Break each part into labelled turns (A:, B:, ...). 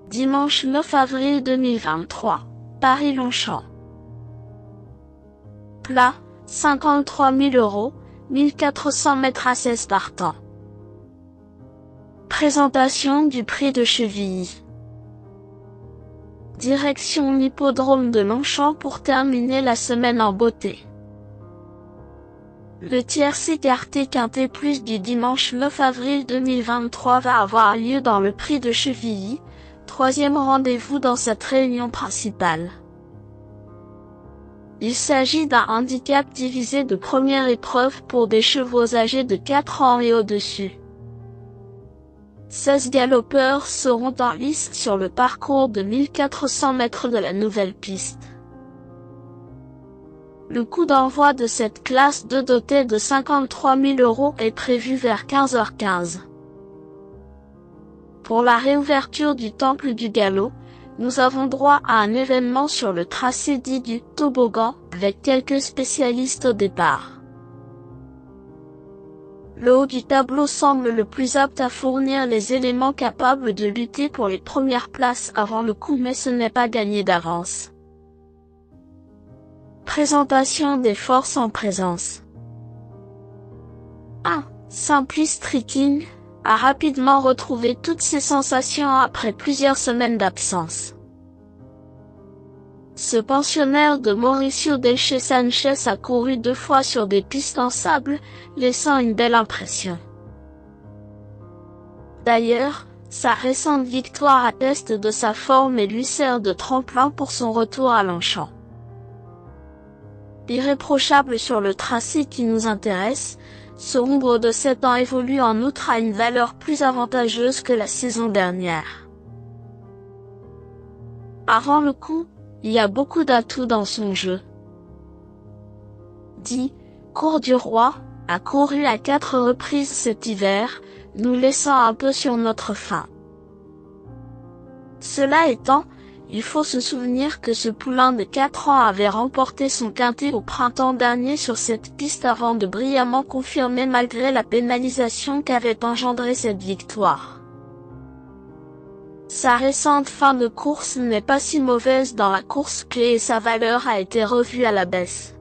A: Dimanche 9 avril 2023, Paris-Longchamp. Plat, 53 000 €, 1400 mètres à 16 partants. Présentation du prix de Chevilly. Direction l'hippodrome de Longchamp pour terminer la semaine en beauté. Le tierce écarté quintet plus du dimanche 9 avril 2023 va avoir lieu dans le prix de Chevilly, troisième rendez-vous dans cette réunion principale. Il s'agit d'un handicap divisé de première épreuve pour des chevaux âgés de 4 ans et au-dessus. 16 galopeurs seront en lice sur le parcours de 1400 mètres de la nouvelle piste. Le coup d'envoi de cette classe 2 dotée de 53 000 € est prévu vers 15h15. Pour la réouverture du Temple du Galop, nous avons droit à un événement sur le tracé dit du toboggan, avec quelques spécialistes au départ. Le haut du tableau semble le plus apte à fournir les éléments capables de lutter pour les premières places avant le coup, mais ce n'est pas gagné d'avance. Présentation des forces en présence. 1. Simplice Tricking a rapidement retrouvé toutes ses sensations après plusieurs semaines d'absence. Ce pensionnaire de Mauricio Delche Sanchez a couru 2 fois sur des pistes en sable, laissant une belle impression. D'ailleurs, sa récente victoire atteste de sa forme et lui sert de tremplin pour son retour à Longchamp. Irréprochable sur le tracé qui nous intéresse, ce Hongre de 7 ans évolue en outre à une valeur plus avantageuse que la saison dernière. Avant le coup, il y a beaucoup d'atouts dans son jeu. 10. Cours du Roi a couru à 4 reprises cet hiver, nous laissant un peu sur notre faim. Cela étant, il faut se souvenir que ce poulain de 4 ans avait remporté son quintet au printemps dernier sur cette piste avant de brillamment confirmer malgré la pénalisation qu'avait engendré cette victoire. Sa récente fin de course n'est pas si mauvaise dans la course clé et sa valeur a été revue à la baisse.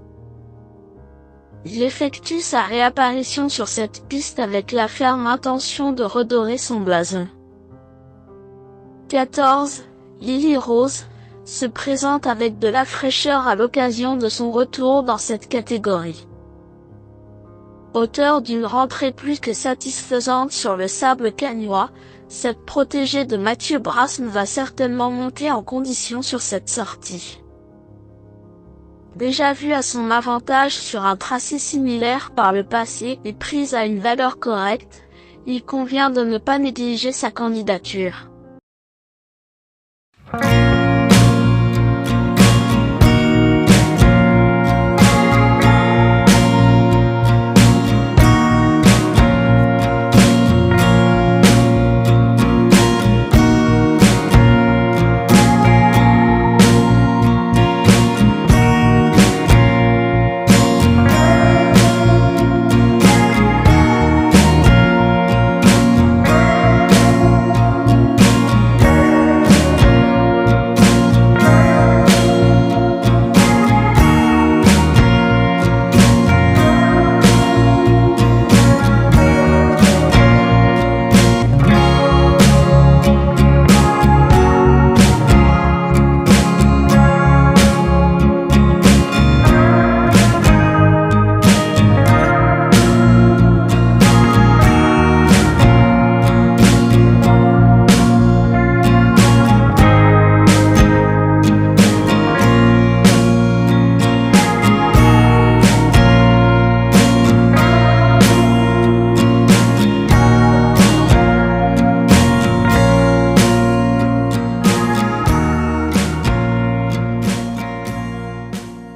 A: Il effectue sa réapparition sur cette piste avec la ferme intention de redorer son blason. 14. Lily Rose se présente avec de la fraîcheur à l'occasion de son retour dans cette catégorie. Auteur d'une rentrée plus que satisfaisante sur le sable cagnois, cette protégée de Mathieu Brasme va certainement monter en condition sur cette sortie. Déjà vue à son avantage sur un tracé similaire par le passé et prise à une valeur correcte, il convient de ne pas négliger sa candidature.